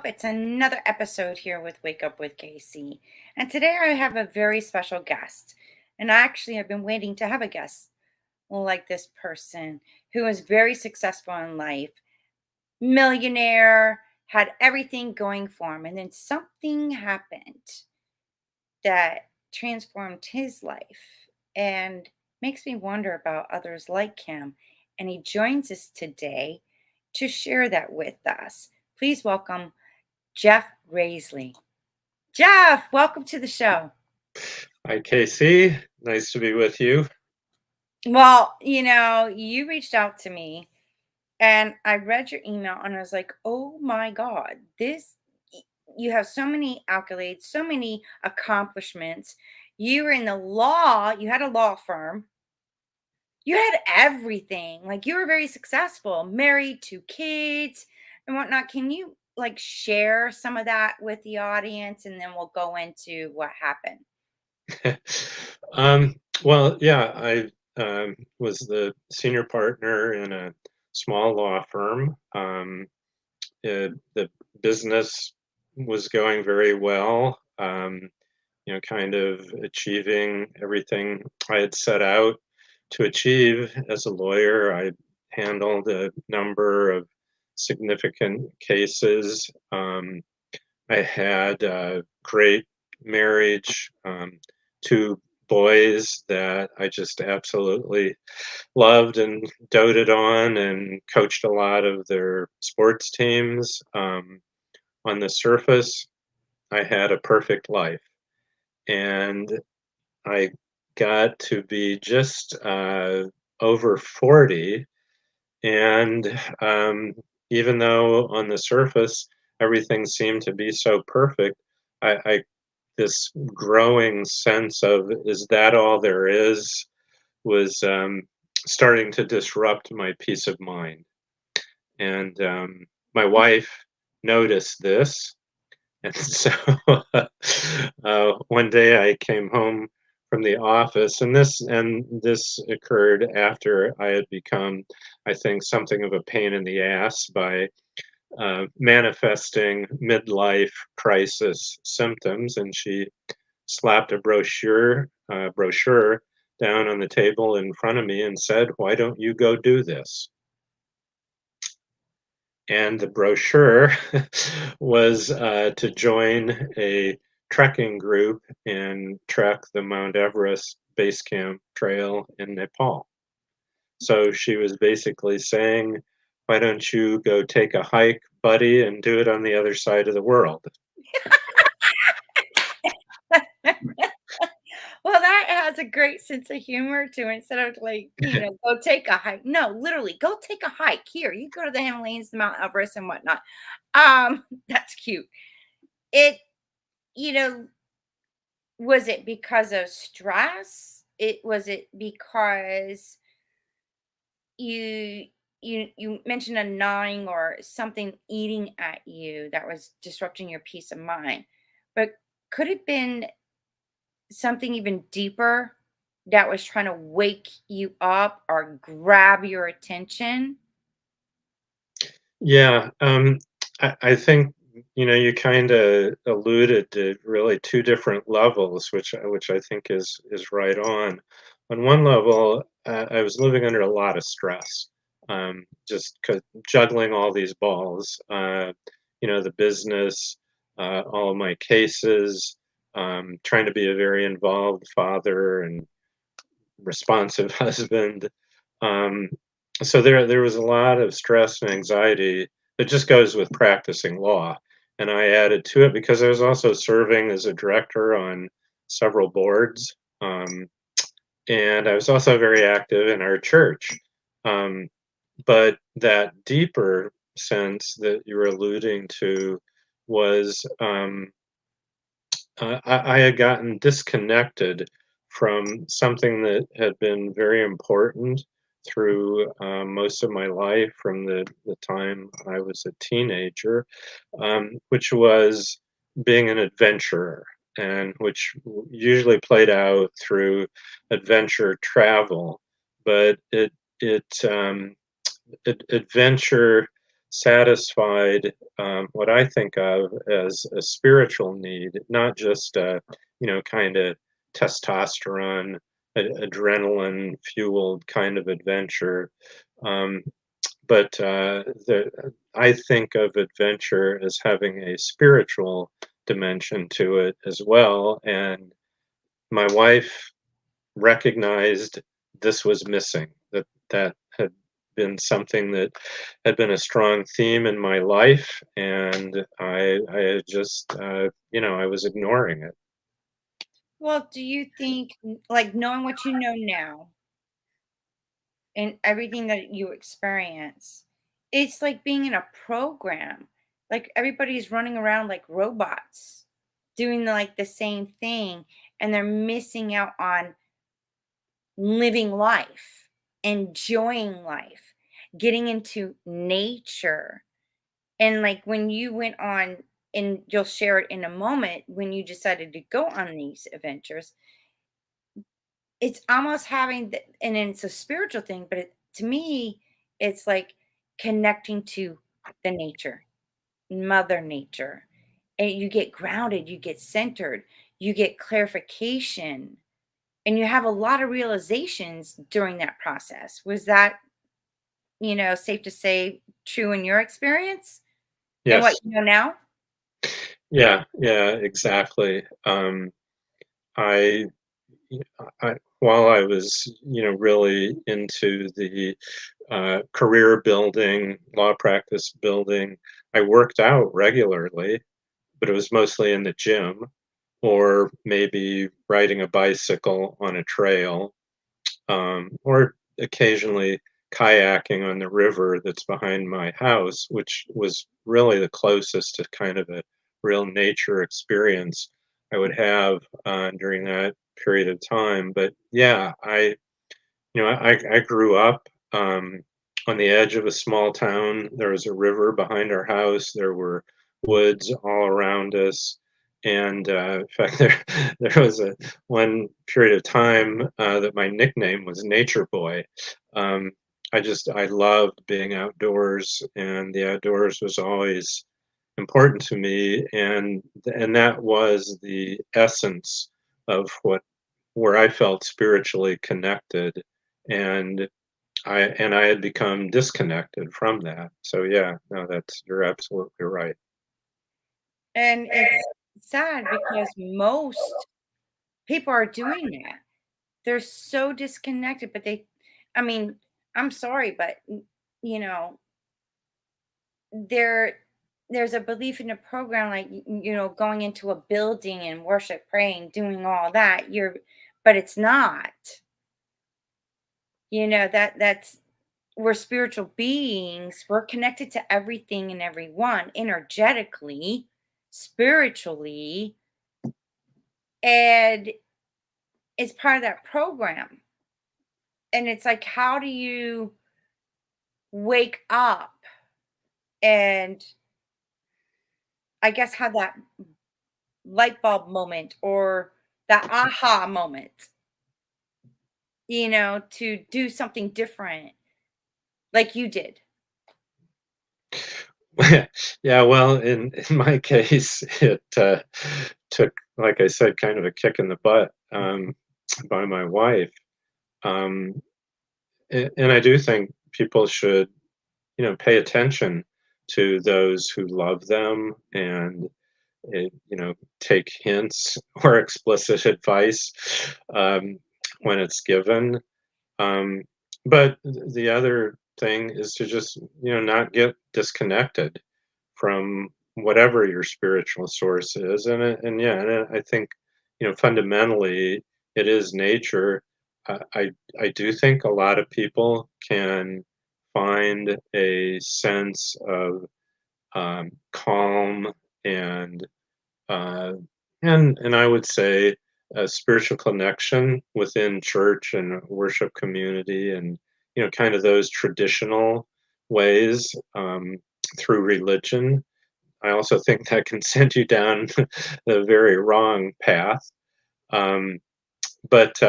up? It's another episode here with Wake Up with Casey. And today I have a very special guest. And actually, I've been waiting to have a guest like this person who is very successful in life, millionaire, had everything going for him. And then something happened that transformed his life and makes me wonder about others like him. And he joins us today to share that with us. Please welcome Jeff Raisley. Jeff, welcome to the show. Hi, Casey. Nice to be with you. Well, you reached out to me and I read your email and I was like, oh my God, you have so many accolades, so many accomplishments. You were in the law, you had a law firm, you had everything. Like you were very successful, married, two kids and whatnot. Can you share some of that with the audience and then we'll go into what happened? um, yeah, I was the senior partner in a small law firm. The business was going very well, kind of achieving everything I had set out to achieve as a lawyer. I handled a number of significant cases. I had a great marriage, two boys that I just absolutely loved and doted on, and coached a lot of their sports teams. On the surface, I had a perfect life, and I got to be just over 40. And even though on the surface everything seemed to be so perfect, I this growing sense of is that all there is was starting to disrupt my peace of mind. And my wife noticed this, and so one day I came home from the office, and this occurred after I had become, I think, something of a pain in the ass by manifesting midlife crisis symptoms. And she slapped a brochure down on the table in front of me and said, "Why don't you go do this?" And the brochure was to join a trekking group and trek the Mount Everest base camp trail in Nepal. So she was basically saying, "Why don't you go take a hike, buddy, and do it on the other side of the world?" Well, that has a great sense of humor to it. Instead of go take a hike. No, literally, go take a hike. Here, you go to the Himalayas, the Mount Everest, and whatnot. That's cute. It, you know, was it because of stress? Was it because you you mentioned a gnawing or something eating at you that was disrupting your peace of mind. But could it been something even deeper that was trying to wake you up or grab your attention? Yeah, I think you kind of alluded to really two different levels, which I think is right on. On one level, I was living under a lot of stress, just juggling all these balls. The business, all of my cases, trying to be a very involved father and responsive husband. Um, so there was a lot of stress and anxiety that just goes with practicing law. And I added to it because I was also serving as a director on several boards. And I was also very active in our church. Um, but that deeper sense that you were alluding to was I had gotten disconnected from something that had been very important through most of my life from the time I was a teenager, which was being an adventurer, and which usually played out through adventure travel. But it adventure satisfied what I think of as a spiritual need, not just a, kind of testosterone, adrenaline fueled kind of adventure. Um, but I think of adventure as having a spiritual dimension to it as well. And my wife recognized this was missing, that had been something that had been a strong theme in my life, and I had just, I was ignoring it. Well, do you think, like, knowing what you know now and everything that you experience, it's like being in a program. Like, everybody's running around like robots, doing like the same thing, and they're missing out on living life, enjoying life, getting into nature. And like when you went on, and you'll share it in a moment, when you decided to go on these adventures, it's almost having the, and it's a spiritual thing, but to me, it's like connecting to the nature, Mother Nature. And you get grounded, you get centered, you get clarification, and you have a lot of realizations during that process. Was that, safe to say, true in your experience and what Yes. you know now? Yeah, yeah, exactly. I while I was, really into the career building, law practice building, I worked out regularly, but it was mostly in the gym or maybe riding a bicycle on a trail, or occasionally kayaking on the river that's behind my house, which was really the closest to kind of a real nature experience I would have during that period of time. But yeah, I grew up on the edge of a small town. There was a river behind our house. There were woods all around us. And in fact, there was a one period of time that my nickname was Nature Boy. Um, I loved being outdoors, and the outdoors was always important to me, and that was the essence of where I felt spiritually connected, and I had become disconnected from that. So yeah, no, that's you're absolutely right. And it's sad because most people are doing that. They're so disconnected, but I mean, I'm sorry, but you know, there there's a belief in a program like going into a building and worship, praying, doing all that. But it's not. That's we're spiritual beings. We're connected to everything and everyone energetically, spiritually, and it's part of that program. And it's like, how do you wake up and I guess have that light bulb moment or that aha moment, to do something different like you did? Yeah, well, in my case, it took, like I said, kind of a kick in the butt by my wife, um, and I do think people should, pay attention to those who love them and take hints or explicit advice when it's given. Um, but the other thing is to just, not get disconnected from whatever your spiritual source is. And yeah, I think, fundamentally it is nature. I do think a lot of people can find a sense of calm and uh, and I would say a spiritual connection within church and worship community, and kind of those traditional ways through religion. I also think that can send you down the very wrong path. Um, but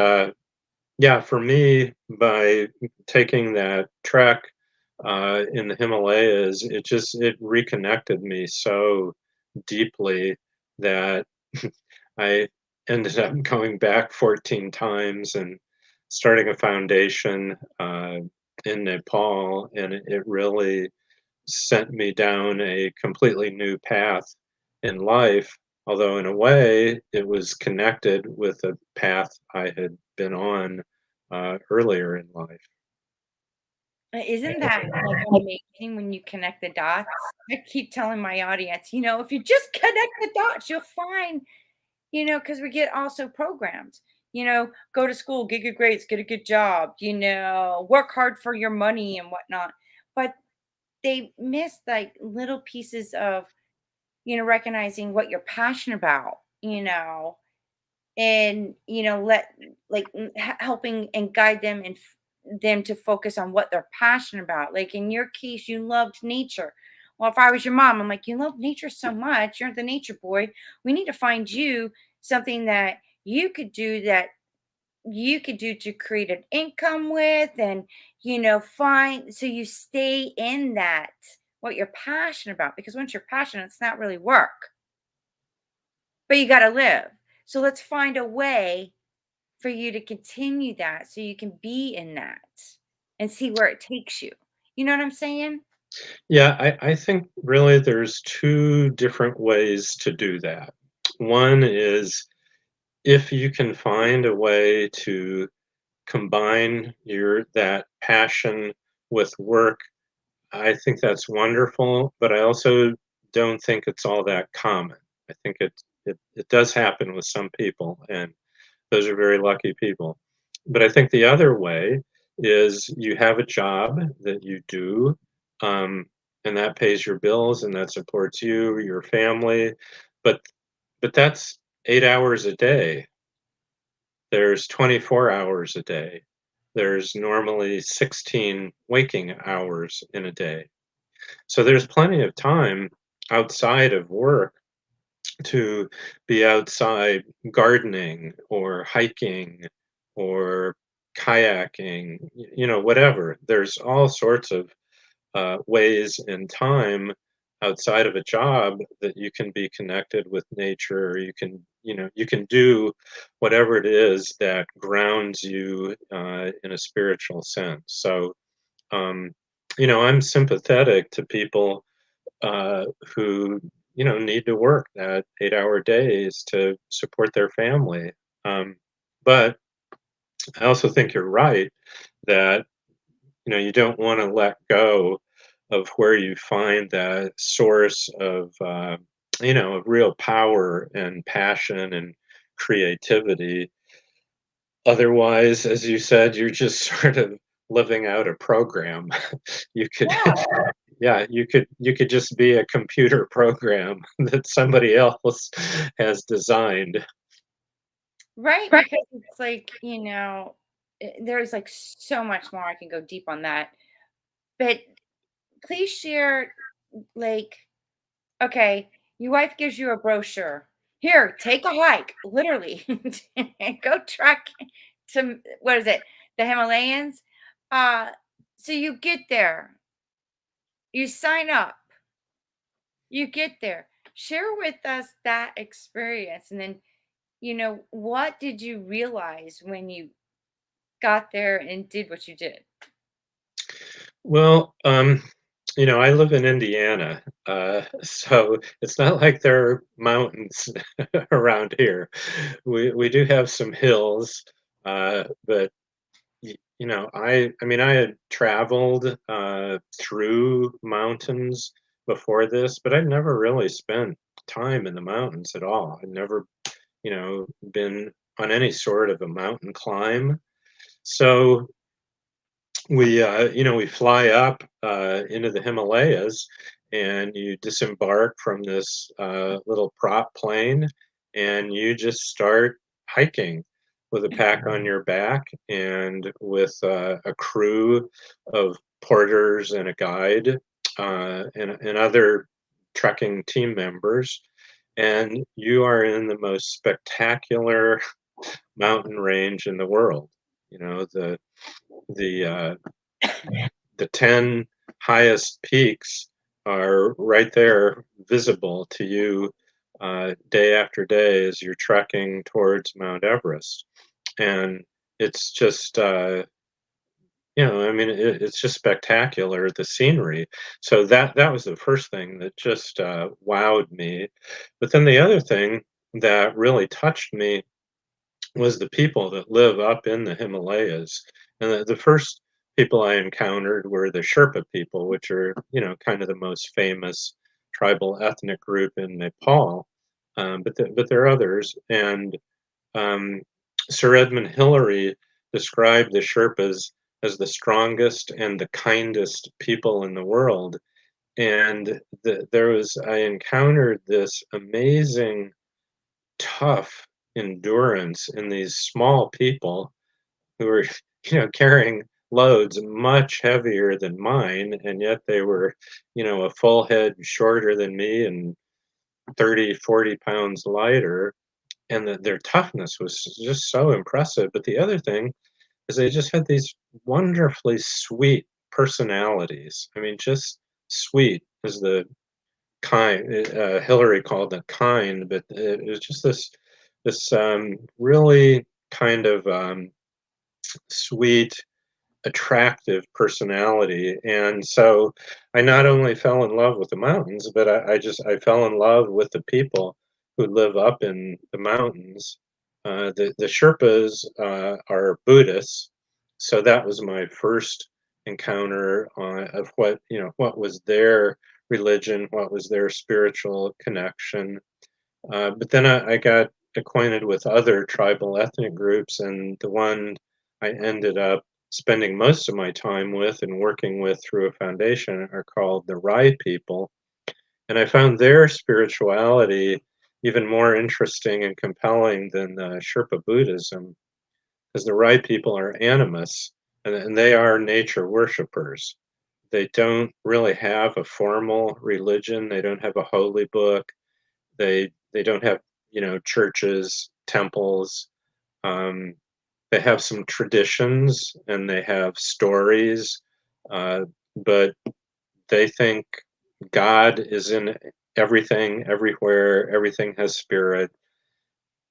yeah, for me, by taking that trek in the Himalayas, it reconnected me so deeply that I ended up going back 14 times and starting a foundation in Nepal, and it really sent me down a completely new path in life. Although, in a way, it was connected with a path I had been on earlier in life. Isn't that, like, amazing when you connect the dots? I keep telling my audience, if you just connect the dots, you'll find, because we get also programmed, go to school, get good grades, get a good job, work hard for your money and whatnot. But they miss, like, little pieces of, recognizing what you're passionate about, and let like helping and guide them and them to focus on what they're passionate about. Like in your case, you loved nature. Well, if I was your mom, I'm like, you love nature so much, you're the nature boy, we need to find you something that you could do to create an income with, and find so you stay in that what you're passionate about, because once you're passionate, it's not really work, but you got to live. So let's find a way for you to continue that so you can be in that and see where it takes you. You know what I'm saying? Yeah, I think really there's two different ways to do that. One is if you can find a way to combine your that passion with work, I think that's wonderful, but I also don't think it's all that common. I think it does happen with some people, and those are very lucky people. But I think the other way is you have a job that you do, um, and that pays your bills and that supports you, your family, but that's 8 hours a day. There's 24 hours a day. There's normally 16 waking hours in a day. So there's plenty of time outside of work to be outside gardening or hiking or kayaking, whatever. There's all sorts of ways and time outside of a job that you can be connected with nature. You can do whatever it is that grounds you in a spiritual sense. So, um, I'm sympathetic to people who need to work that 8-hour days to support their family. But I also think you're right that you don't want to let go of where you find that source of real power and passion and creativity. Otherwise, as you said, you're just sort of living out a program. You could Yeah. yeah, you could just be a computer program that somebody else has designed. Right. Right. Because it's like, there's like so much more I can go deep on that. But please share, like, okay, your wife gives you a brochure. Here, take a hike, literally. And go trek to what is it? The Himalayas. Uh, so you get there, you sign up, you get there. Share with us that experience. And then, what did you realize when you got there and did what you did? Well, I live in Indiana, so it's not like there are mountains around here. We do have some hills, but I mean, I had traveled through mountains before this, but I'd never really spent time in the mountains at all. I'd never, been on any sort of a mountain climb. So we fly up into the Himalayas, and you disembark from this little prop plane, and you just start hiking with a pack on your back and with a crew of porters and a guide and other trekking team members. And you are in the most spectacular mountain range in the world. You know, the 10 highest peaks are right there visible to you day after day as you're trekking towards Mount Everest. And it's just, I mean, it's just spectacular, the scenery. So that was the first thing that just wowed me. But then the other thing that really touched me was the people that live up in the Himalayas. And the first people I encountered were the Sherpa people, which are, kind of the most famous tribal ethnic group in Nepal. But there are others. And um, Sir Edmund Hillary described the Sherpas as the strongest and the kindest people in the world. And I encountered this amazing, tough endurance in these small people who were, carrying loads much heavier than mine. And yet they were, a full head shorter than me and 30, 40 pounds lighter, and their toughness was just so impressive. But the other thing is they just had these wonderfully sweet personalities. I mean, just sweet is the kind. Hillary called it kind, but it was just this really kind of sweet, attractive personality. And so I not only fell in love with the mountains, but I fell in love with the people who live up in the mountains. The Sherpas are Buddhists, so that was my first encounter of what was their religion, what was their spiritual connection. But then I got acquainted with other tribal ethnic groups, and the one I ended up spending most of my time with and working with through a foundation are called the Rai people. And I found their spirituality even more interesting and compelling than Sherpa Buddhism, because the Rai people are animists, and they are nature worshippers. They don't really have a formal religion, they don't have a holy book, they don't have, churches, temples. Um, they have some traditions and they have stories, uh, but they think God is in everything, everywhere. Everything has spirit,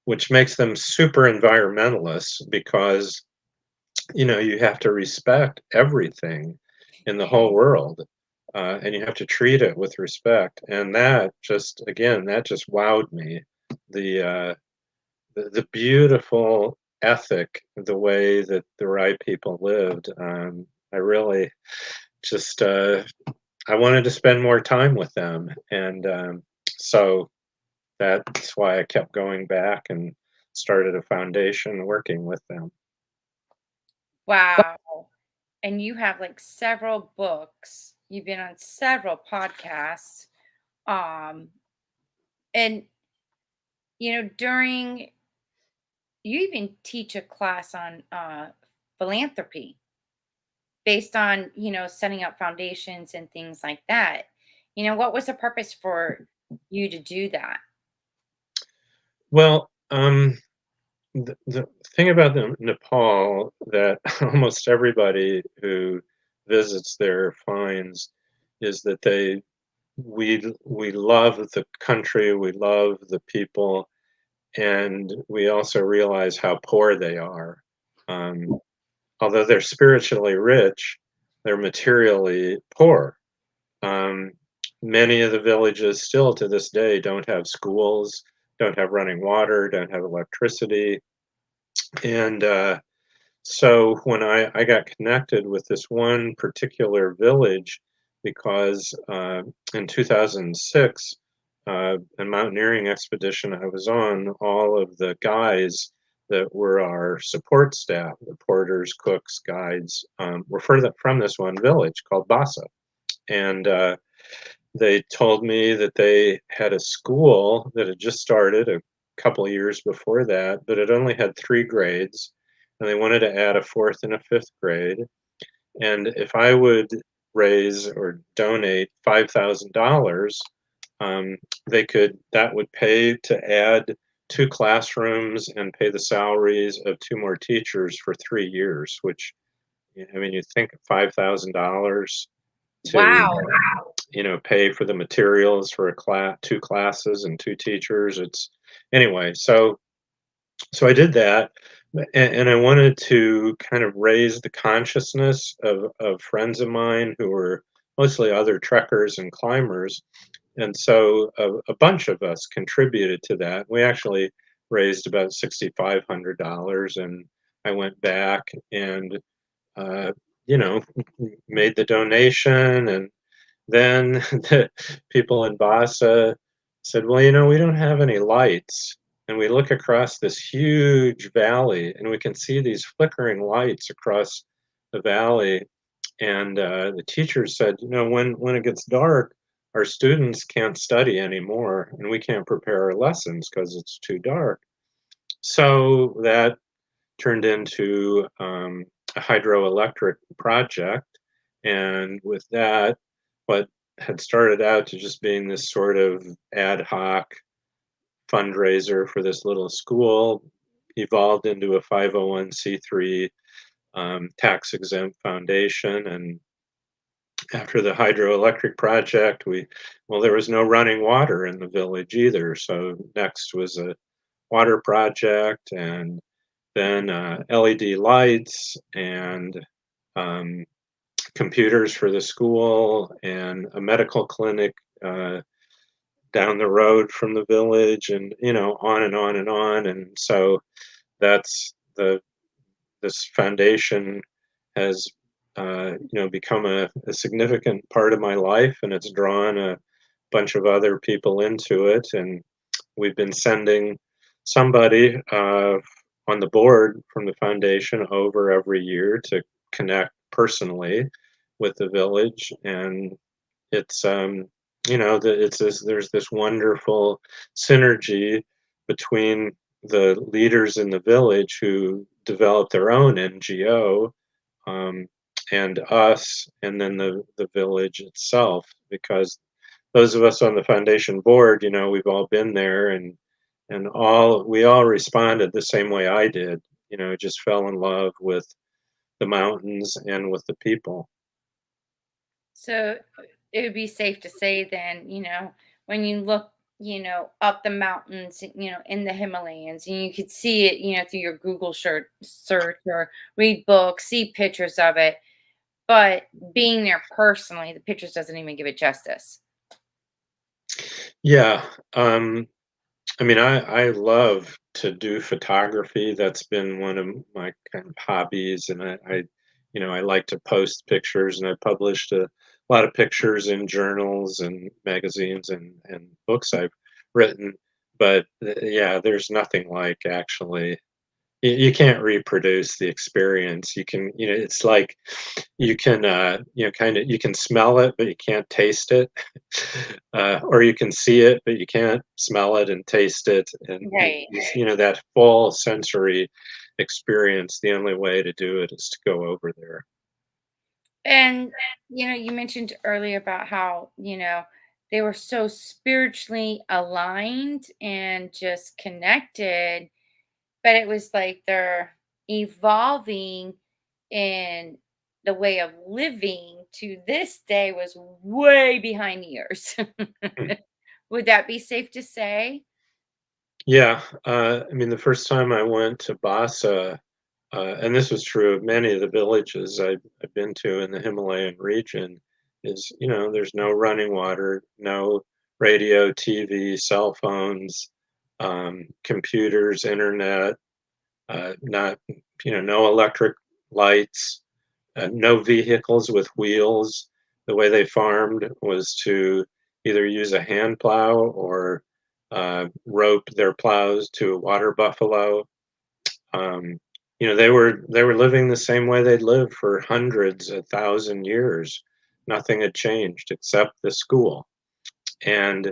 which makes them super environmentalists because you have to respect everything in the whole world. And you have to treat it with respect, and that just wowed me. The the beautiful ethic, the way that the Rai people lived. I really just I wanted to spend more time with them, and so that's why I kept going back and started a foundation working with them. Wow. And you have like several books. You've been on several podcasts. Um, and during you even teach a class on philanthropy based on, setting up foundations and things like that. What was the purpose for you to do that? Well, the thing about Nepal that almost everybody who visits there finds is that we love the country, we love the people, and we also realize how poor they are. Um, Although they're spiritually rich, they're materially poor. Um, Many of the villages still to this day don't have schools, don't have running water, don't have electricity, and so when I got connected with this one particular village, because in 2006, a mountaineering expedition I was on, all of the guys that were our support staff, the porters, cooks, guides, were from this one village called Basa. And they told me that they had a school that had just started a couple of years before that, but it only had 3 grades, and they wanted to add a fourth and a fifth grade. And if I would raise or donate $5,000, that would pay to add 2 classrooms and pay the salaries of 2 more teachers for 3 years. Which, I mean, you think $5,000 to, Wow. pay for the materials for a class, 2 classes and 2 teachers. It's anyway, so I did that, and I wanted to kind of raise the consciousness of friends of mine who were mostly other trekkers and climbers, and so a bunch of us contributed to that. We actually raised about $6,500, and I went back and, uh, you know, made the donation, and then the people in Basa said, "Well, we don't have any lights." And we look across this huge valley, and we can see these flickering lights across the valley. And the teacher said, when it gets dark, our students can't study anymore, and we can't prepare our lessons because it's too dark. So that turned into a hydroelectric project. And with that, what had started out to just being this sort of ad hoc fundraiser for this little school evolved into a 501c3 tax exempt foundation. And after the hydroelectric project, there was no running water in the village either. So next was a water project, and then LED lights, and um, computers for the school, and a medical clinic down the road from the village, and on and on and on. And so that's the this foundation has become a significant part of my life, and it's drawn a bunch of other people into it. And we've been sending somebody on the board from the foundation over every year to connect personally with the village. And it's there's this wonderful synergy between the leaders in the village who develop their own NGO, um, and us, and then the village itself, because those of us on the foundation board, we've all been there, and we all responded the same way I did, just fell in love with the mountains and with the people. So it would be safe to say then, when you look, up the mountains, in the Himalayas, and you could see it, through your Google search or read books, see pictures of it. But being there personally, the pictures doesn't even give it justice. Yeah, I mean, I love to do photography. That's been one of my kind of hobbies, and I like to post pictures, and I published a lot of pictures in journals and magazines and books I've written. But yeah, there's nothing like actually. You can't reproduce the experience. You can, it's like you can, kind of, you can smell it, but you can't taste it. Or you can see it, but you can't smell it and taste it. And, Right. that full sensory experience, the only way to do it is to go over there. And, you mentioned earlier about how, they were so spiritually aligned and just connected, but it was like they're evolving in the way of living to this day was way behind years. Would that be safe to say? Yeah. I mean, the first time I went to Basa, and this was true of many of the villages I've been to in the Himalayan region, is, there's no running water, no radio, TV, cell phones, computers, internet, not, no electric lights, no vehicles with wheels. The way they farmed was to either use a hand plow or rope their plows to a water buffalo. um, they were living the same way they'd lived for hundreds, 1,000 years. Nothing had changed except the school. And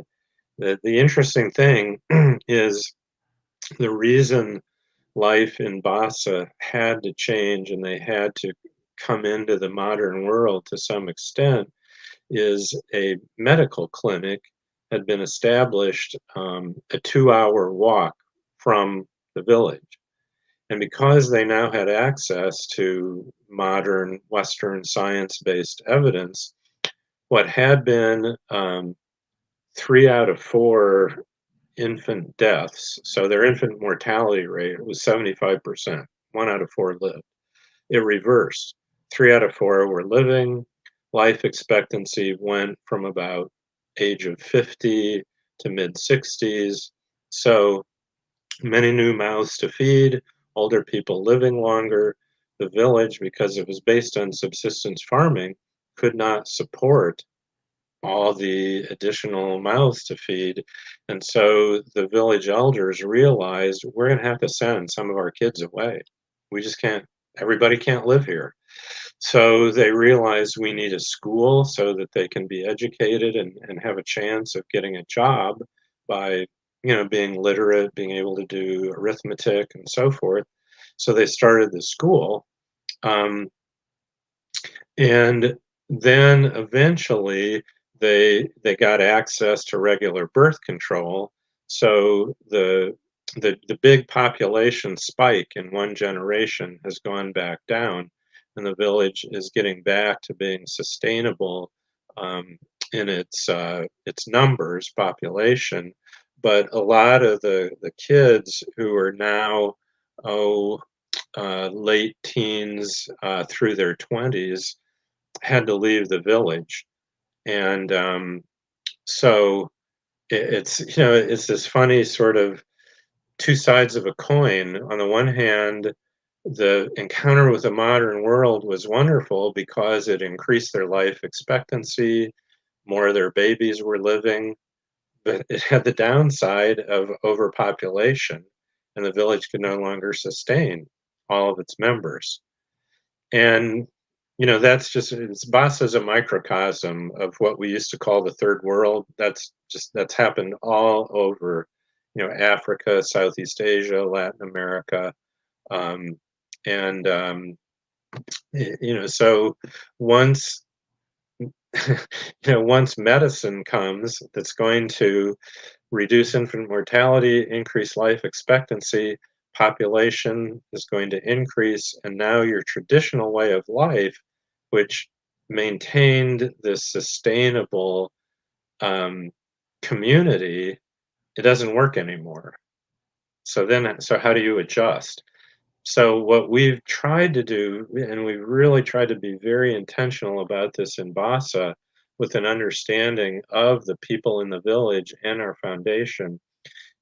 the interesting thing is the reason life in Basa had to change and they had to come into the modern world to some extent is a medical clinic had been established a 2-hour walk from the village. And because they now had access to modern Western science based evidence, what had been 3 out of 4 infant deaths, so their infant mortality rate was 75%. 1 out of 4 lived. It reversed. 3 out of 4 were living. Life expectancy went from about age of 50 to mid 60s. So many new mouths to feed, older people living longer. The village, because it was based on subsistence farming, could not support all the additional mouths to feed. And so the village elders realized we're going to have to send some of our kids away. We just can't, everybody can't live here. So they realized we need a school so that they can be educated and have a chance of getting a job by, being literate, being able to do arithmetic and so forth. So they started the school. Um, and then eventually they got access to regular birth control. So the big population spike in one generation has gone back down, and the village is getting back to being sustainable um, in its numbers population. But a lot of the kids who are now oh late teens through their 20s had to leave the village. And so it's this funny sort of two sides of a coin. On the one hand, the encounter with the modern world was wonderful because it increased their life expectancy, more of their babies were living, but it had the downside of overpopulation, and the village could no longer sustain all of its members. And that's it's Basa's a microcosm of what we used to call the third world. That's happened all over, Africa, Southeast Asia, Latin America, um, and so once once medicine comes that's going to reduce infant mortality, increase life expectancy, population is going to increase, and now your traditional way of life, which maintained this sustainable um, community, it doesn't work anymore. So how do you adjust? So what we've tried to do, and we've really tried to be very intentional about this in Basa, with an understanding of the people in the village and our foundation,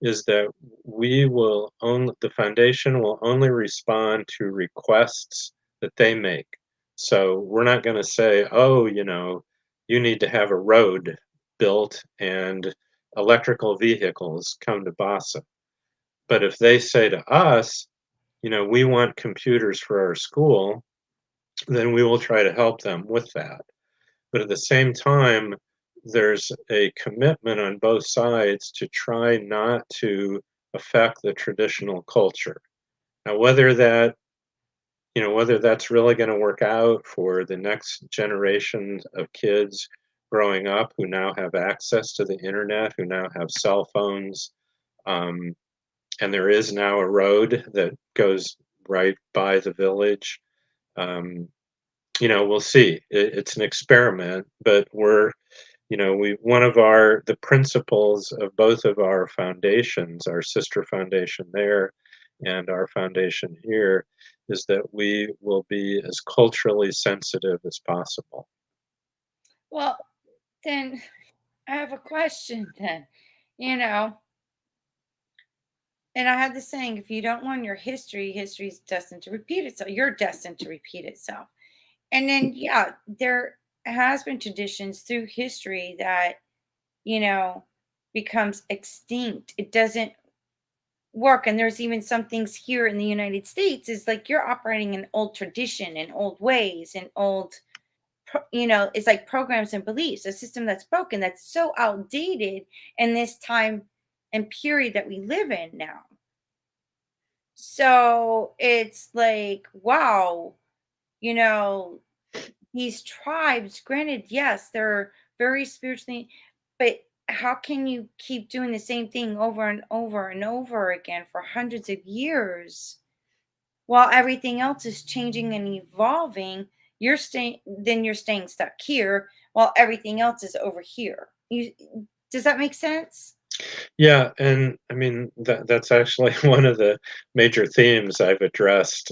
is that the foundation will only respond to requests that they make. So we're not going to say, oh, you need to have a road built and electrical vehicles come to Basa. But if they say to us, we want computers for our school, then we will try to help them with that. But at the same time, there's a commitment on both sides to try not to affect the traditional culture. Now, whether that's really going to work out for the next generation of kids growing up who now have access to the internet, who now have cell phones, um, and there is now a road that goes right by the village. Um, we'll see. It's an experiment, but we one of the principles of both of our foundations, our sister foundation there and our foundation here, is that we will be as culturally sensitive as possible. Well, then I have a question then. You know, and I have the saying, if you don't learn your history, history is destined to repeat itself. You're destined to repeat itself. And then, yeah, there has been traditions through history that, you know, becomes extinct. It doesn't work. And there's even some things here in the United States is like you're operating in old tradition and old ways and old, it's like programs and beliefs, a system that's broken, that's so outdated in this time and period that we live in now. So it's like, wow, you know, these tribes, granted, yes, they're very spiritually, but how can you keep doing the same thing over and over and over again for hundreds of years while everything else is changing and evolving? You're staying stuck here, while everything else is over here. You Does that make sense? Yeah, and I mean that's actually one of the major themes I've addressed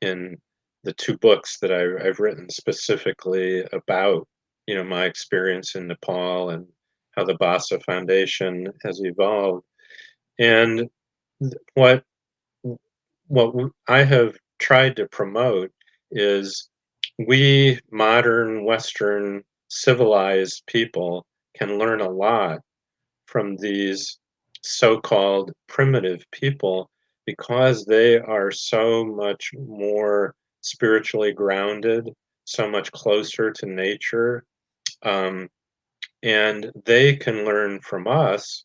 in the two books that I've written specifically about, my experience in Nepal and how the Basa Foundation has evolved. And th- what I have tried to promote is we modern Western civilized people can learn a lot from these so-called primitive people because they are so much more spiritually grounded, so much closer to nature, um, and they can learn from us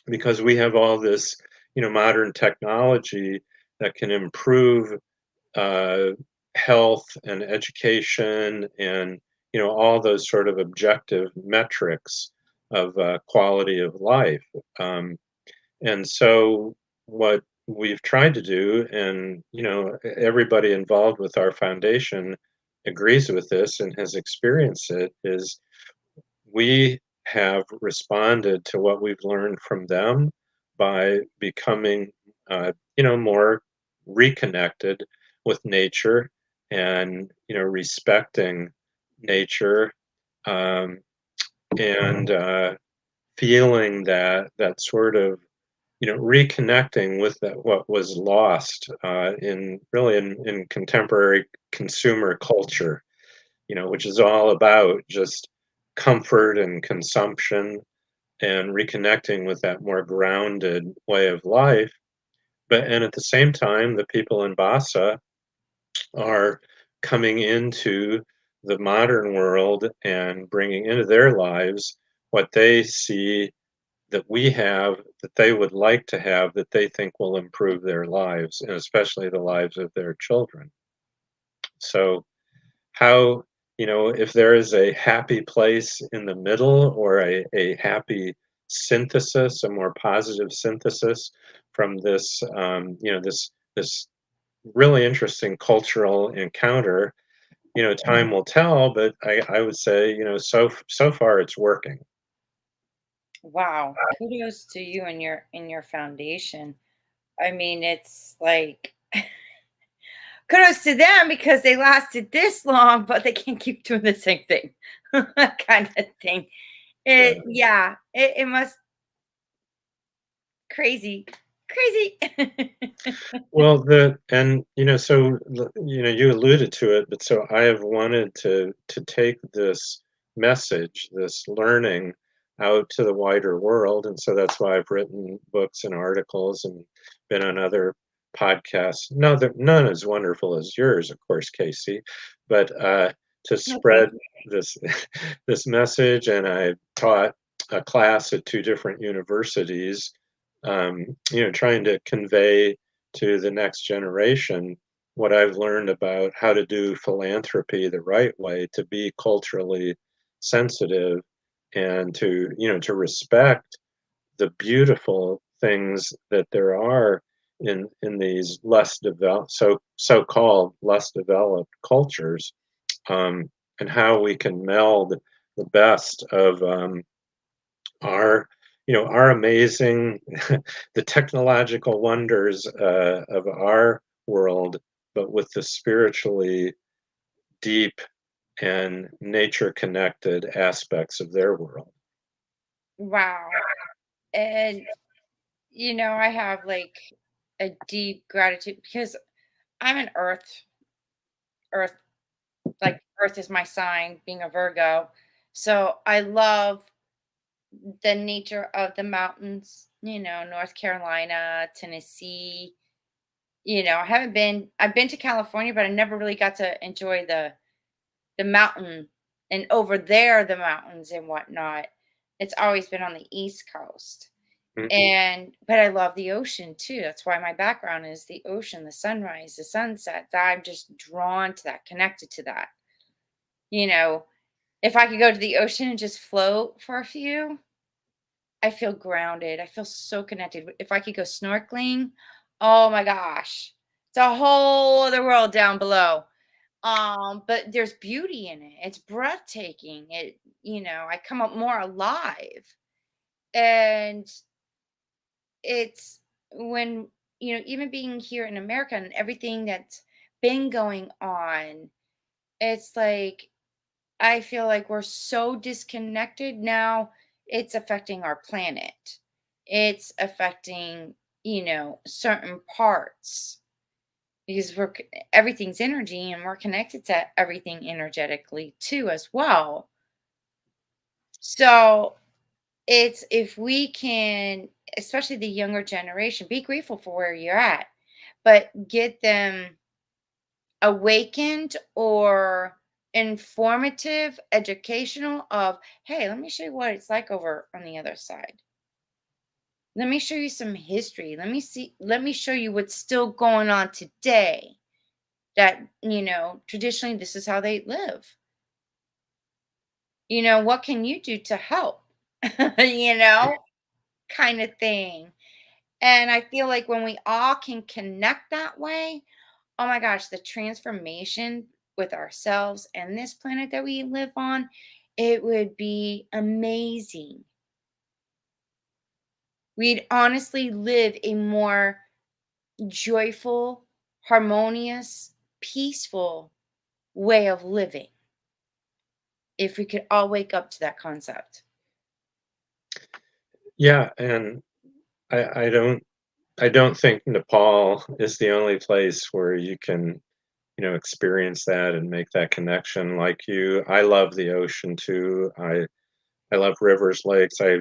because we have all this, modern technology that can improve uh, health and education and all those sort of objective metrics of quality of life. um, and so what we've tried to do, and everybody involved with our foundation agrees with this and has experienced it, is we have responded to what we've learned from them by becoming, more reconnected with nature and, respecting nature, um, and feeling that sort of, reconnecting with that what was lost in really in contemporary consumer culture, which is all about just comfort and consumption and reconnecting with that more grounded way of life. And at the same time, the people in Basa are coming into the modern world and bringing into their lives what they see that we have that they would like to have that they think will improve their lives and especially the lives of their children. So how, if there is a happy place in the middle or a happy synthesis, a more positive synthesis from this, this really interesting cultural encounter, time will tell, but I would say, so far it's working. Wow. Kudos to you and your foundation. I mean, it's like kudos to them because they lasted this long, but they can't keep doing the same thing. Kind of thing. Yeah. It must crazy. Crazy. Well, you alluded to it, but so I have wanted to take this message, this learning out to the wider world, and so that's why I've written books and articles and been on other podcasts. No, none as wonderful as yours, of course, Casey, but to No, thank spread this this message, and I taught a class at two different universities, trying to convey to the next generation what I've learned about how to do philanthropy the right way, to be culturally sensitive and to respect the beautiful things that there are in these less developed so-called less developed cultures, um, and how we can meld the best of our our amazing the technological wonders of our world, but with the spiritually deep and nature connected aspects of their world. wow. And I have like a deep gratitude because I'm an earth, like earth is my sign, being a Virgo. So I love the nature of the mountains, North Carolina, Tennessee. I've been to California, but I never really got to enjoy the mountain and over there the mountains and whatnot. It's always been on the East Coast. Mhm. But I love the ocean too. That's why my background is the ocean, the sunrise, the sunset. That I'm just drawn to that, connected to that. You know, if I could go to the ocean and just float for a few, I feel grounded. I feel so connected. If I could go snorkeling, oh my gosh, it's a whole other world down below. But there's beauty in it. It's breathtaking. I come up more alive. And it's when, even being here in America and everything that's been going on, it's like I feel like we're so disconnected now. It's affecting our planet. It's affecting, certain parts because everything's energy and we're connected to everything energetically too as well. So, it's if we can, especially the younger generation, be grateful for where you're at, but get them awakened or informative, educational of, hey, let me show you what it's like over on the other side. Let me show you some history. Let me show you what's still going on today. That, traditionally this is how they live. What can you do to help? you know, kind of thing. And I feel like when we all can connect that way, oh my gosh, the transformation with ourselves and this planet that we live on, it would be amazing. We'd honestly live a more joyful, harmonious, peaceful way of living if we could all wake up to that concept. Yeah, and I don't think Nepal is the only place where you can, experience that and make that connection like you. I love the ocean too. I love rivers, lakes. I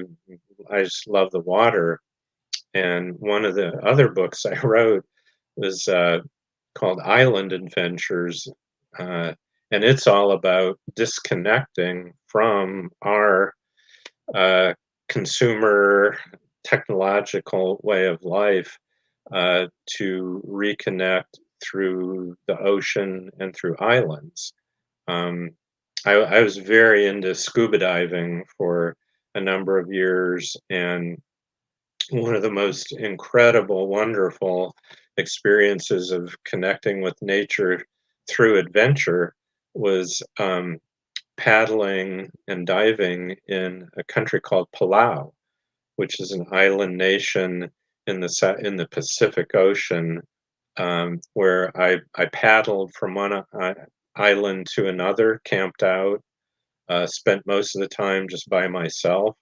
just love the water. And one of the other books I wrote was called Island Adventures, uh, and it's all about disconnecting from our uh, consumer technological way of life to reconnect through the ocean and through islands. Um, I was very into scuba diving for a number of years, and one of the most incredible, wonderful experiences of connecting with nature through adventure was paddling and diving in a country called Palau, which is an island nation in in the Pacific Ocean, where I paddled from one island to another, camped out, spent most of the time just by myself,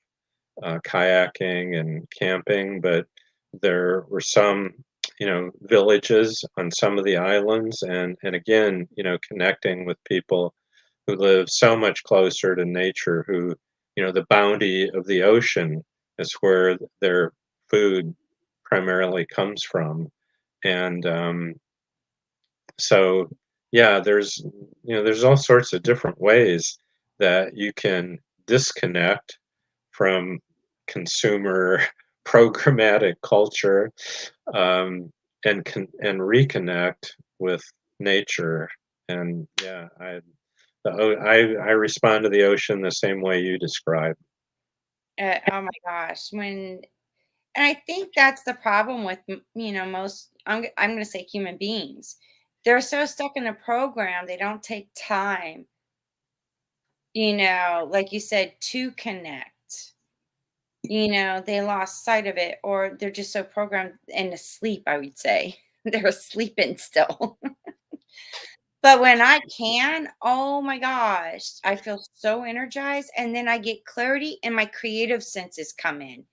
kayaking and camping. But there were some, villages on some of the islands, and again, connecting with people who live so much closer to nature, who, the bounty of the ocean is where their food primarily comes from. And so, yeah, there's all sorts of different ways that you can disconnect from consumer programmatic culture, um, and reconnect with nature. And yeah, I respond to the ocean the same way you describe. Oh my gosh, and I think that's the problem with most. I'm going to say human beings. They're so stuck in a program they don't take time, like you said, to connect. They lost sight of it, or they're just so programmed and asleep. I would say they're sleeping still. But when I can, oh my gosh, I feel so energized, and then I get clarity, and my creative senses come in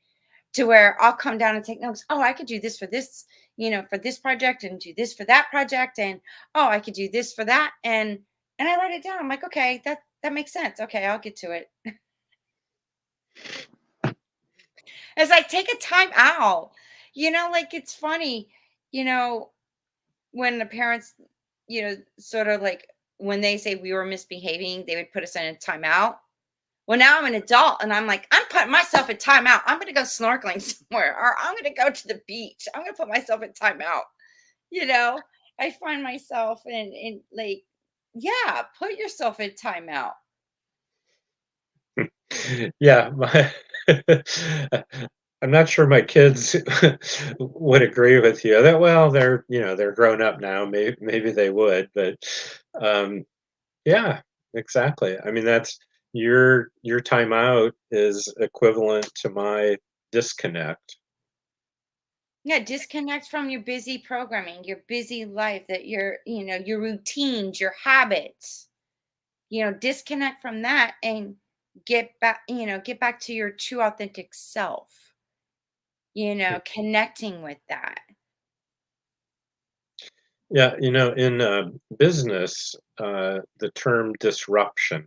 to where I'll come down and take notes. Oh, I could do this for this, for this project and do this for that project. And oh, I could do this for that. And I write it down. I'm like, okay, that makes sense. Okay, I'll get to it. As I take a time out, like it's funny, you know, when the parents, sort of like when they say we were misbehaving, they would put us in a timeout. Well, now I'm an adult and I'm like, I'm putting myself in timeout. I'm going to go snorkeling somewhere or I'm going to go to the beach. I'm going to put myself in timeout. You know, I find myself in like, yeah, put yourself in timeout. Yeah, I'm not sure my kids would agree with you. That well, they're grown up now. Maybe they would, but um, yeah, exactly. I mean, that's your time out is equivalent to my disconnect. Yeah, disconnect from your busy programming, your busy life, that your routines, your habits. Disconnect from that and get back to your true authentic self, connecting with that. Yeah, in business, the term disruption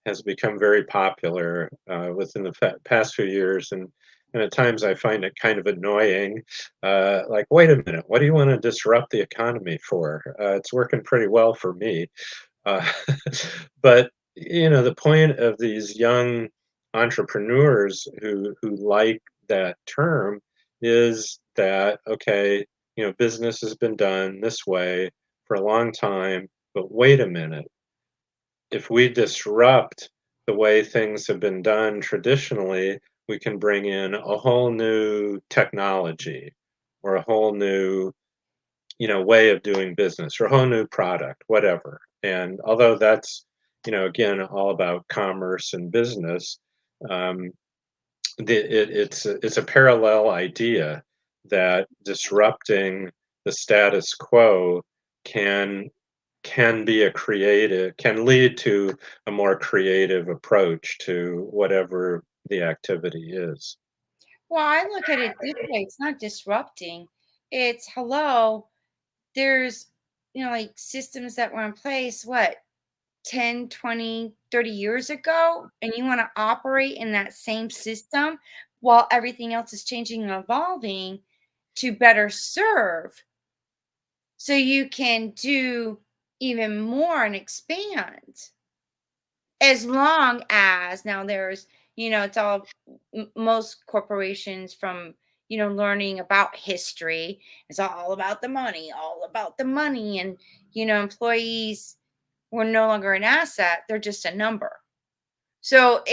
has become very popular within the past few years, and at times I find it kind of annoying. Like, wait a minute, what do you want to disrupt the economy for? It's working pretty well for me. Uh, but the point of these young entrepreneurs who like that term is that okay, business has been done this way for a long time, but wait a minute, if we disrupt the way things have been done traditionally, we can bring in a whole new technology or a whole new, way of doing business or a whole new product, whatever. And although that's, again, all about commerce and business, um, it's a parallel idea that disrupting the status quo can can lead to a more creative approach to whatever the activity is. Well, I look at it this way, it's not disrupting. It's hello, there's like systems that were in place, what, 10, 20, 30 years ago, and you want to operate in that same system while everything else is changing and evolving to better serve, so you can do even more and expand. As long as now there's, it's all most corporations from, learning about history, it's all about the money, all about the money. And, employees were no longer an asset, they're just a number. So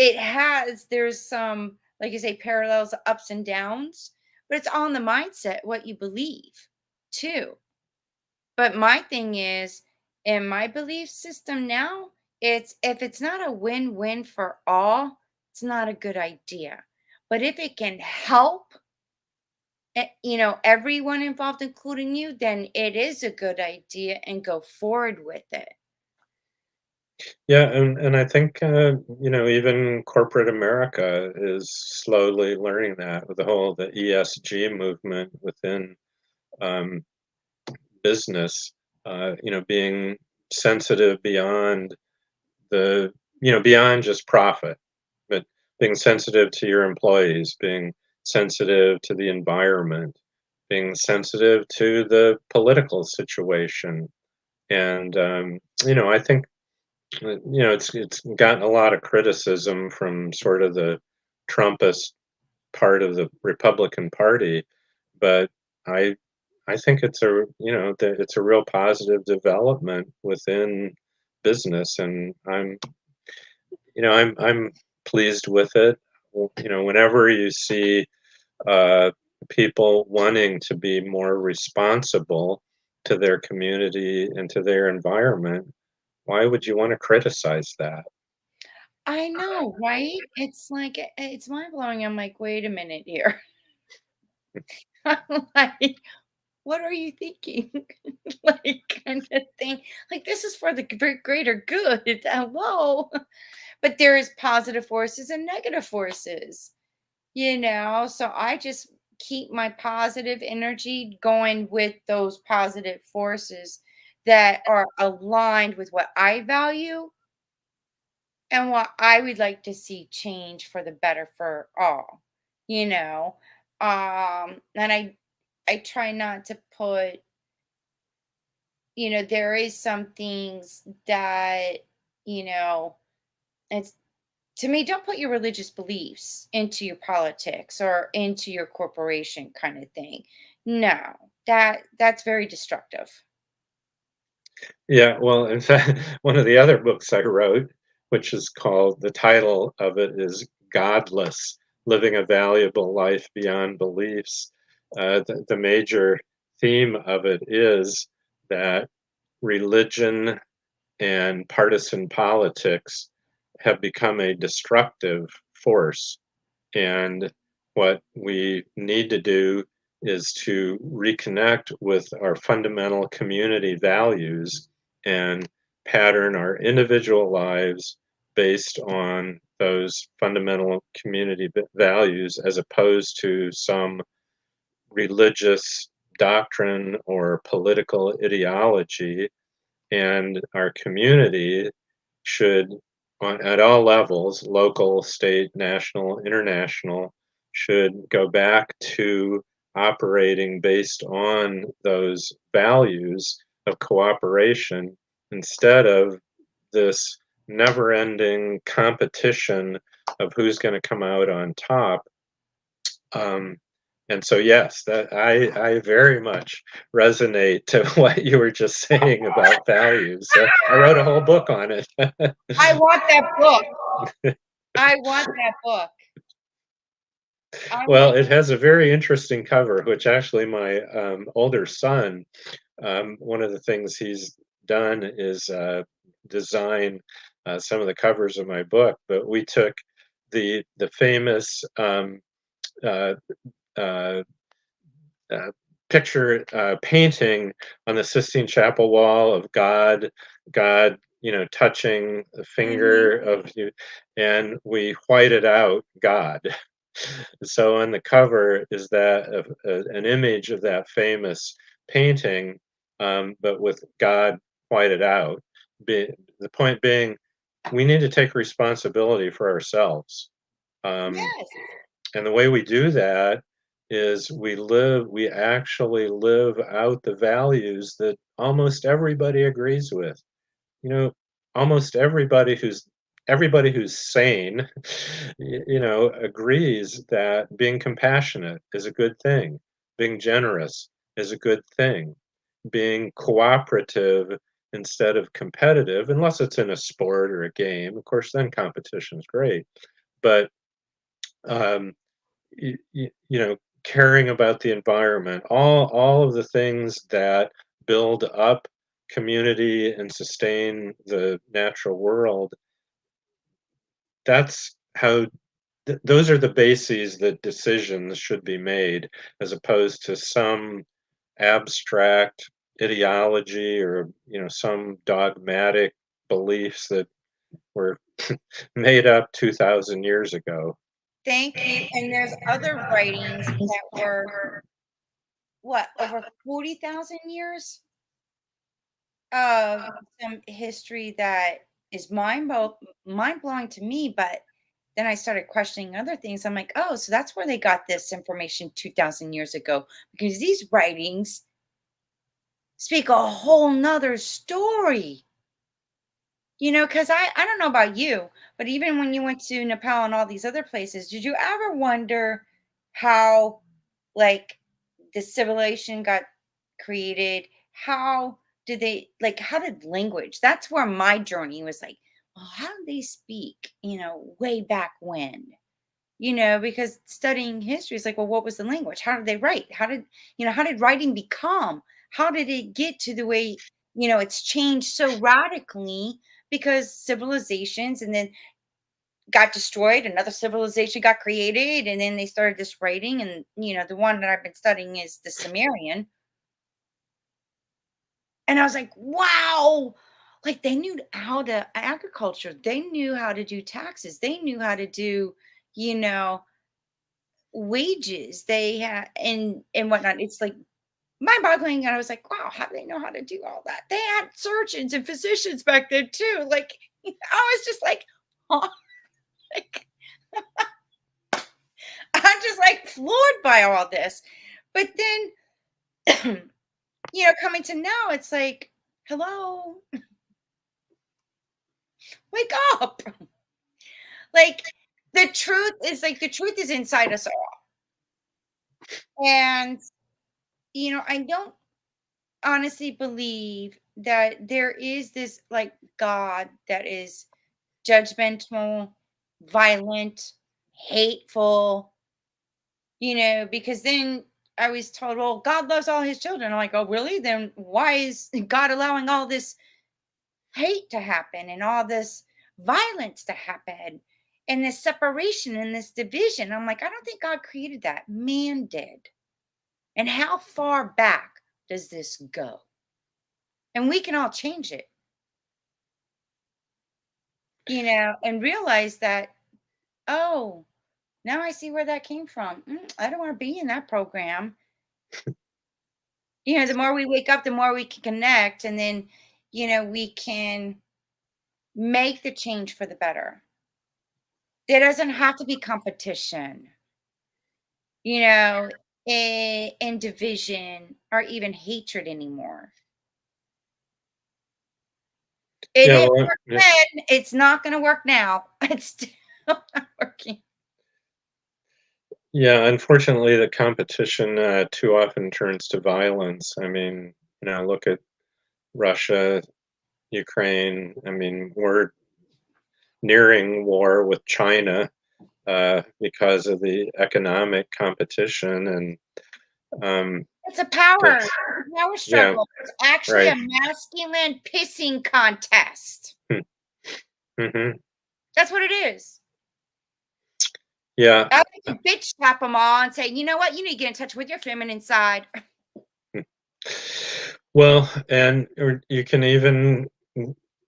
there's some, like you say, parallels, ups and downs, but it's all in the mindset, what you believe too. But my thing is, in my belief system now, it's if it's not a win-win for all, it's not a good idea. But if it can help, everyone involved, including you, then it is a good idea and go forward with it. Yeah, and I think even corporate America is slowly learning that with the ESG movement within um, business. Being sensitive beyond the beyond just profit, but being sensitive to your employees, being sensitive to the environment, being sensitive to the political situation. And I think it's gotten a lot of criticism from sort of the Trumpist part of the Republican Party, but I I think it's that it's a real positive development within business, and I'm pleased with it. Whenever you see uh, people wanting to be more responsible to their community and to their environment, why would you want to criticize that? I know, right? It's like it's mind blowing. I'm like, wait a minute here. I'm like, what are you thinking? Like, kind of thing. Like, this is for the greater good. Hello. But there is positive forces and negative forces, So I just keep my positive energy going with those positive forces that are aligned with what I value and what I would like to see change for the better for all, you know. And I try not to put, there is some things that, you know, it's to me, don't put your religious beliefs into your politics or into your corporation kind of thing. No, that's very destructive. Yeah, well, in fact, one of the other books I wrote, which is called the title of it is Godless, living a valuable life beyond beliefs. The major theme of it is that religion and partisan politics have become a destructive force. And what we need to do is to reconnect with our fundamental community values and pattern our individual lives based on those fundamental community values as opposed to some religious doctrine or political ideology. And our community should, at all levels, local, state, national, international, should go back to operating based on those values of cooperation instead of this never ending competition of who's going to come out on top. Um, and so, yes, that I very much resonate to what you were just saying about values. So I wrote a whole book on it. I want that book. I want that book. I Well, want it has a very interesting cover, which actually my older son, one of the things he's done is design some of the covers of my book. But we took the famous uh, uh, uh, picture painting on the Sistine Chapel wall of God, touching the mhm. finger of you, and we whited out God. So on the cover is that an image of that famous painting, but with God whited out. The point being, we need to take responsibility for ourselves. Um, Yes. and the way we do that is we actually live out the values that almost everybody agrees with. You know, almost everybody who's sane, agrees that being compassionate is a good thing. Being generous is a good thing. Being cooperative instead of competitive, unless it's in a sport or a game, of course, then competition is great. But um, caring about the environment, all of the things that build up community and sustain the natural world, that's how those are the bases that decisions should be made as opposed to some abstract ideology or some dogmatic beliefs that were made up 2000 years ago. Thank you, and there's other writings that were, what, over 40,000 years of some history that is mind-blowing to me, but then I started questioning other things. I'm like, "Oh, so that's where they got this information 2,000 years ago, because these writings speak a whole 'nother story." Because I don't know about you, but even when you went to Nepal and all these other places, did you ever wonder how, like, the civilization got created? How did they, like, how did language? That's where my journey was like, well, how did they speak, way back when? Because studying history is like, well, what was the language? How did they write? How did writing become? How did it get to the way, it's changed so radically because civilizations and then got destroyed, another civilization got created, and then they started this writing. And, the one that I've been studying is the Sumerian. And I was like, wow, like they knew how to agriculture, they knew how to do taxes, they knew how to do, you know, wages they had and whatnot. It's like mind-boggling, and I was like, "Wow, how do they know how to do all that?" They had surgeons and physicians back then too, like, I was just like, "Huh?" Like, I'm just, like, floored by all this. But then, coming to now, it's like, "Hello, wake up." Like, the truth is inside us all, and, I don't honestly believe that there is this, like, God that is judgmental, violent. hateful, because then I was told, well, God loves all his children. I'm like, oh, really? Then why is God allowing all this hate to happen and all this violence to happen and this separation and this division? I'm like, I don't think God created that. Man did. And how far back does this go? And we can all change it, and realize that, oh, now I see where that came from. I don't want to be in that program. The more we wake up, the more we can connect, and then, we can make the change for the better. There doesn't have to be competition, you know, in division or even hatred anymore. It Yeah, didn't well, work then. It's not going to work now. It's still not working. yeah, unfortunately, the competition too often turns to violence. I mean, look at Russia, Ukraine. I mean, we're nearing war with China because of the economic competition, and um, It's a the, power yeah, struggle. It's actually right. a masculine pissing contest. Mm-hmm. That's what it is. Yeah. I like to bitch slap them all and say, you know what? You need to get in touch with your feminine side. Well, and or you can even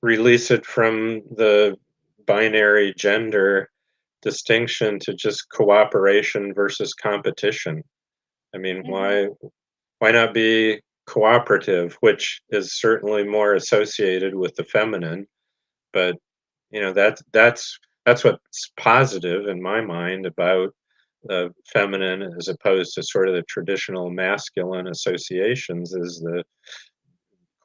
release it from the binary gender distinction to just cooperation versus competition. I mean, Mhm. why not be cooperative, which is certainly more associated with the feminine, but that's what's positive in my mind about the feminine as opposed to sort of the traditional masculine associations is the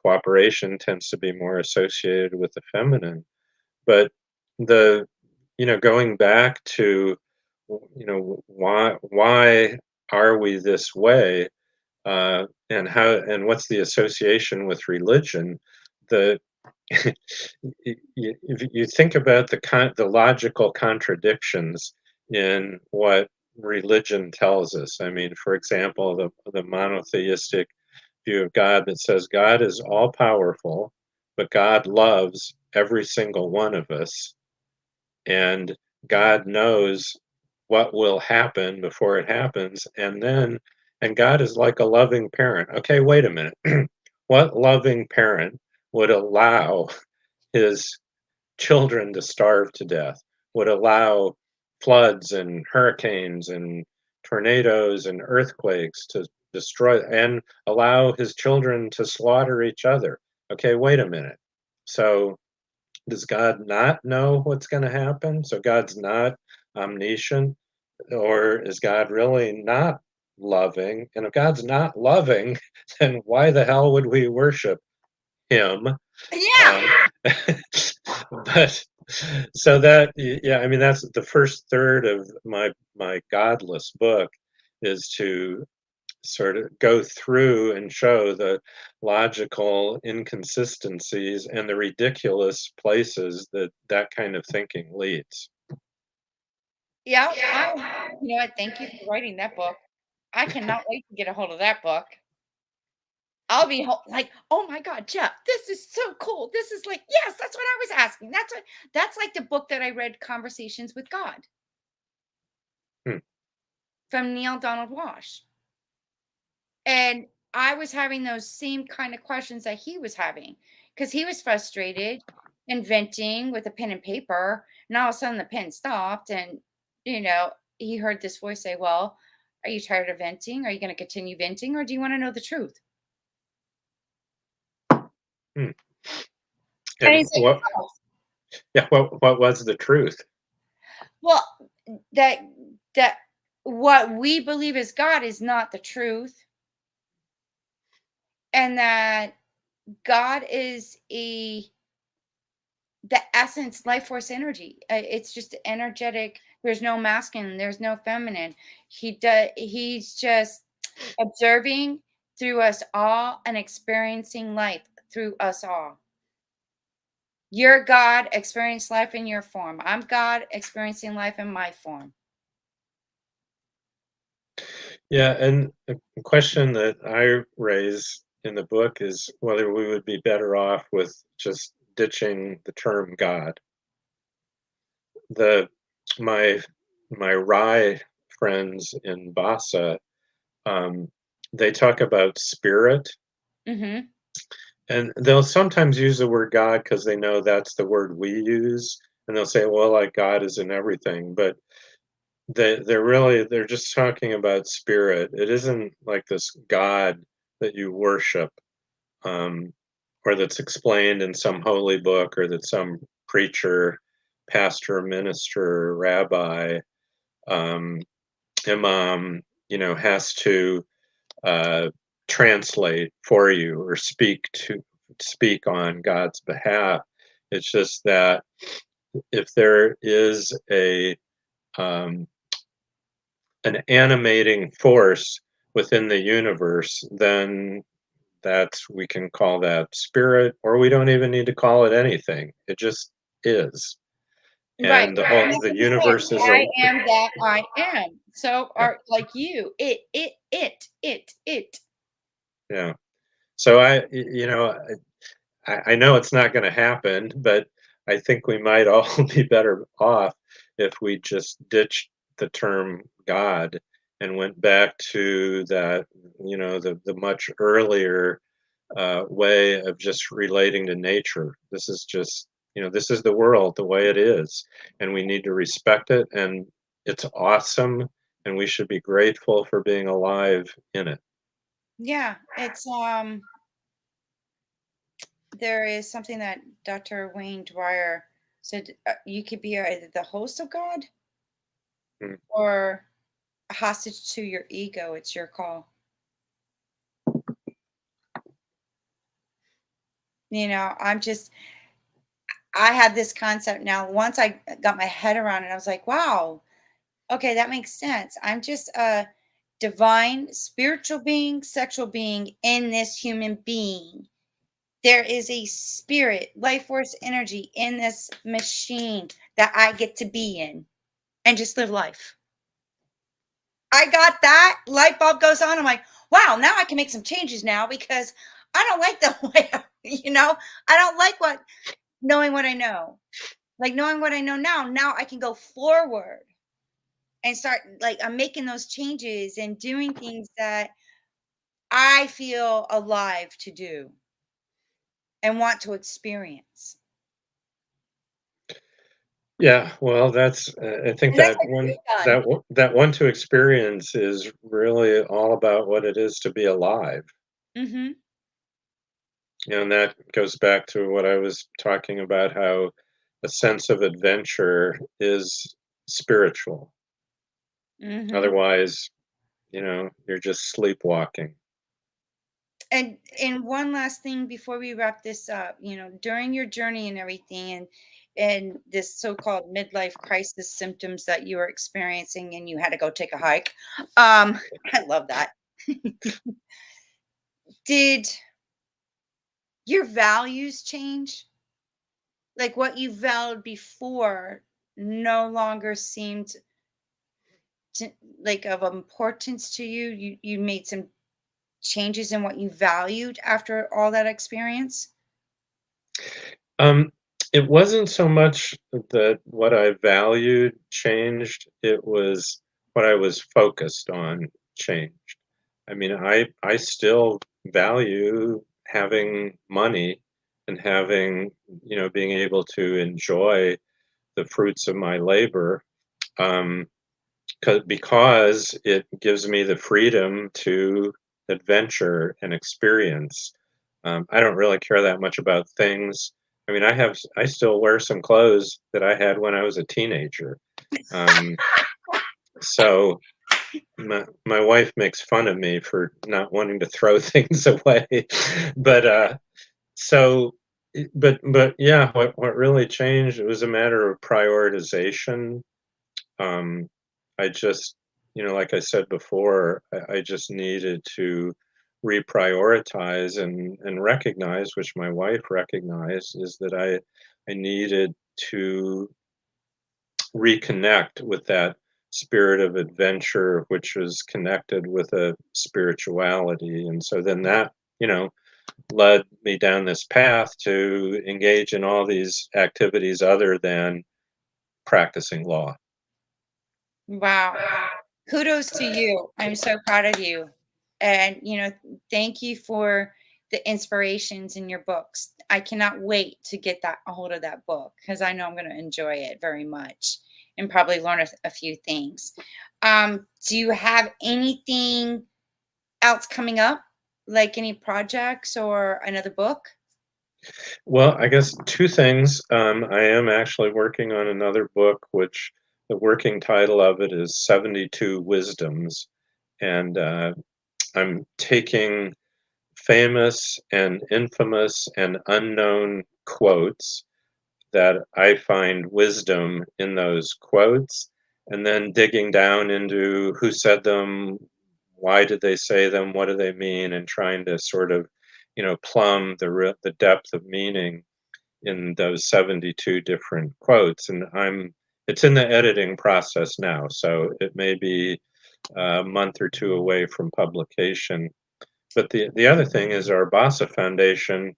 cooperation tends to be more associated with the feminine. But the going back to why are we this way, and how and what's the association with religion? The if you think about the logical contradictions in what religion tells us. I mean, for example, the monotheistic view of God that says God is all powerful, but God loves every single one of us, and God knows what will happen before it happens, and God is like a loving parent. Okay, wait a minute. What loving parent would allow his children to starve to death, would allow floods and hurricanes and tornadoes and earthquakes to destroy and allow his children to slaughter each other? Okay, wait a minute. So does God not know what's going to happen? So God's not omniscient, or is God really not loving? And if God's not loving, then why the hell would we worship him? Yeah. Um, but so that yeah, I mean that's the first third of my godless book is to sort of go through and show the logical inconsistencies and the ridiculous places that that kind of thinking leads. Yeah. You know what? Thank you for writing that book. I cannot wait to get a hold of that book. I'll be like, oh my God, Jeff, this is so cool. This is like, yes, that's what I was asking. That's like the book that I read, Conversations with God Hmm. from Neil Donald Walsh. And I was having those same kind of questions that he was having because he was frustrated and venting with a pen and paper. And all of a sudden the pen stopped. And, he heard this voice say, well, are you tired of venting? Are you going to continue venting? Or do you want to know the truth? Hmm. And And he's like, what oh, yeah, what was the truth? well, that, that what we believe is God is not the truth. And that God is the essence, life force energy. It's just energetic. There's no masculine, there's no feminine. He's just observing through us all and experiencing life through us all. You're God, experience life in your form. I'm God, experiencing life in my form. Yeah, and a question that I raise in the book is whether we would be better off with just ditching the term God. The my my Rai friends in Basa, um, they talk about spirit, Mhm. and they'll sometimes use the word God because they know that's the word we use, and they'll say, "Well, like God is in everything," but they're just talking about spirit. It isn't like this God that you worship, um, or that's explained in some holy book, or that some preacher, pastor, minister, rabbi, um, imam, has to uh, translate for you or speak on God's behalf. It's just that if there is a um, an animating force within the universe, then that's we can call that spirit, or we don't even need to call it anything. It just is. Right. And And the like you said, universe is I a am that I am. So yeah, are like you. It. yeah. So I know it's not going to happen, but I think we might all be better off if we just ditched the term God and went back to that, the much earlier way of just relating to nature. This is just, this is the world the way it is, and we need to respect it, and it's awesome, and we should be grateful for being alive in it. Yeah, it's there is something that Dr. Wayne Dwyer said, you could be either the host of God Mm. or a hostage to your ego. It's your call. I'm just I had this concept now. Once I got my head around it, I was like, wow, okay, that makes sense. I'm just a divine spiritual being, sexual being in this human being. There is a spirit, life force energy in this machine that I get to be in and just live life. I got that light bulb goes on. I'm like, wow, now I can make some changes now because I don't like the way, I don't like knowing what I know. Like knowing what I know now I can go forward and start like I'm making those changes and doing things that I feel alive to do and want to experience. Yeah, well, I think And that's that what one you've done. that one to experience is really all about what it is to be alive. Mhm. And that goes back to what I was talking about, how a sense of adventure is spiritual. Mhm. Otherwise, you're just sleepwalking. And one last thing before we wrap this up, during your journey and everything and this so-called midlife crisis symptoms that you were experiencing and you had to go take a hike. I love that. Did your values change? Like what you valued before no longer seemed to, like of importance to you. You made some changes in what you valued after all that experience? Um, it wasn't so much that what I valued changed, it was what I was focused on changed. I mean, I still value having money and having, being able to enjoy the fruits of my labor, um, because it gives me the freedom to adventure and experience. I don't really care that much about things. I mean, I still wear some clothes that I had when I was a teenager. Um, so my wife makes fun of me for not wanting to throw things away, but so but yeah, what really changed, it was a matter of prioritization. um, I just, like I said before, I just needed to reprioritize and recognize, which my wife recognized, is that I needed to reconnect with that spirit of adventure, which was connected with a spirituality. And so then that, you know, led me down this path to engage in all these activities other than practicing law. Wow. Kudos to you. I'm so proud of you. And, thank you for the inspirations in your books. I cannot wait to get that a hold of that book because I know I'm going to enjoy it very much and probably learn a few things. Do you have anything else coming up? Like any projects or another book? Well, I guess two things. I am actually working on another book, which the working title of it is 72 Wisdoms. And I'm taking famous and infamous and unknown quotes that I find wisdom in those quotes, and then digging down into who said them, why did they say them, what do they mean, and trying to sort of, plumb the depth of meaning in those 72 different quotes. And it's in the editing process now, so it may be a month or two away from publication. But the other thing is our Basa Foundation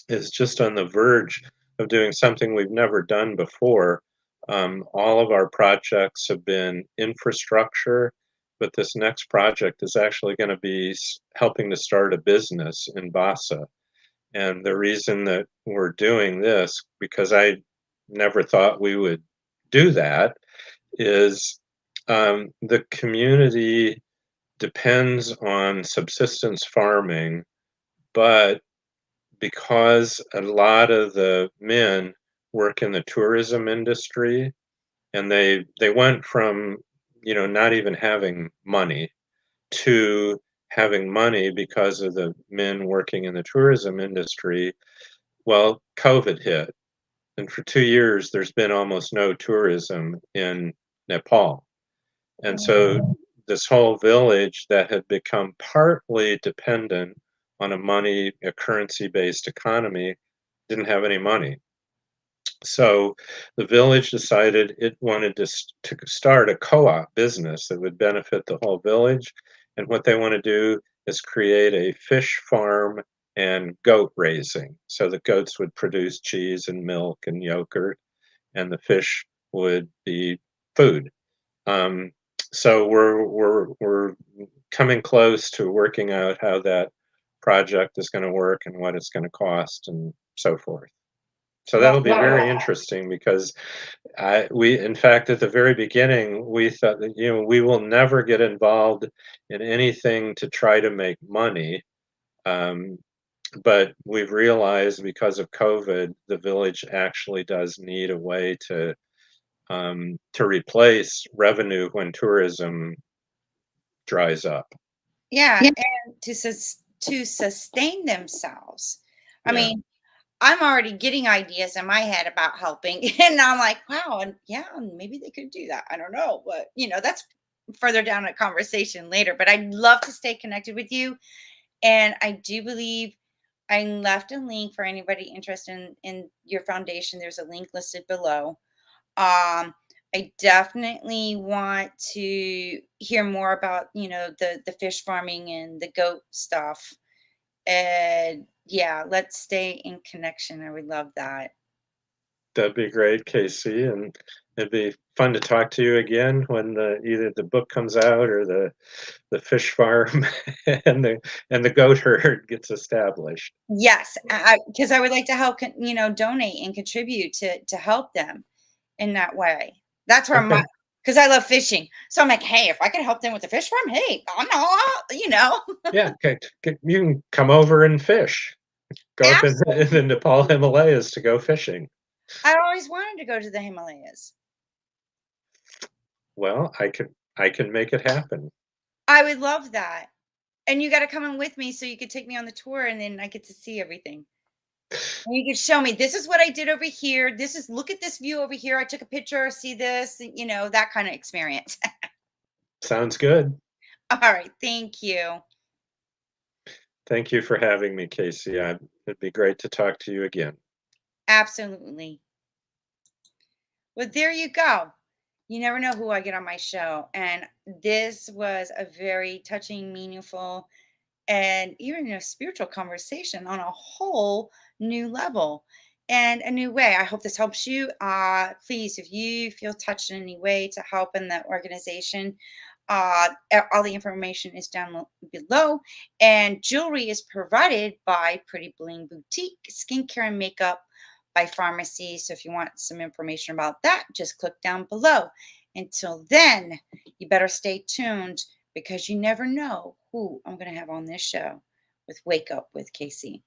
is just on the verge of doing something we've never done before. All of our projects have been infrastructure, but this next project is actually going to be helping to start a business in Basa. And the reason that we're doing this, because I never thought we would do that, is the community depends on subsistence farming, but because a lot of the men work in the tourism industry, and they went from, not even having money to having money because of the men working in the tourism industry. Well, COVID hit, and for 2 years there's been almost no tourism in Nepal. And so this whole village that had become partly dependent on a currency-based economy, didn't have any money. So the village decided it wanted to start a co-op business that would benefit the whole village. And what they want to do is create a fish farm and goat raising. So the goats would produce cheese and milk and yogurt, and the fish would be food. Um, so we're coming close to working out how that project is going to work and what it's going to cost and so forth. So Well, that'll be very interesting because we, in fact, at the very beginning, we thought that, we will never get involved in anything to try to make money. Um, but we've realized because of COVID, the village actually does need a way to replace revenue when tourism dries up. yeah, Yeah. and to sustain themselves. I Yeah, mean, I'm already getting ideas in my head about helping, and I'm like, wow, and yeah, maybe they could do that. I don't know, but that's further down a conversation later. But I'd love to stay connected with you, and I do believe I left a link for anybody interested in your foundation. There's a link listed below. I definitely want to hear more about, the fish farming and the goat stuff. And yeah, let's stay in connection. I would love that. that'd be great, Casey, and it'd be fun to talk to you again when either the book comes out or the fish farm and the goat herd gets established. Yes, because I would like to help, donate and contribute to help them in that way. That's where my Okay. because I love fishing. So I'm like, hey, if I can help them with the fish farm, hey, I'm all. Yeah, okay. You can come over and fish. Go up in the Nepal Himalayas to go fishing. I always wanted to go to the Himalayas. Well, I can make it happen. I would love that. And you gotta come in with me so you could take me on the tour and then I get to see everything. And you could show me, this is what I did over here. This is look at this view over here. I took a picture, see this, that kind of experience. Sounds good. All right. Thank you. Thank you for having me, Casey. It'd be great to talk to you again. Absolutely. Well, there you go. You never know who I get on my show. And this was a very touching, meaningful, and even a spiritual conversation on a whole new level and a new way. I hope this helps you. Please, if you feel touched in any way to help in the organization, all the information is down below. And jewelry is provided by Pretty Bling Boutique, skincare and makeup by Pharmacy. So if you want some information about that, just click down below. Until then, you better stay tuned because you never know who I'm going to have on this show with Wake Up with Casey.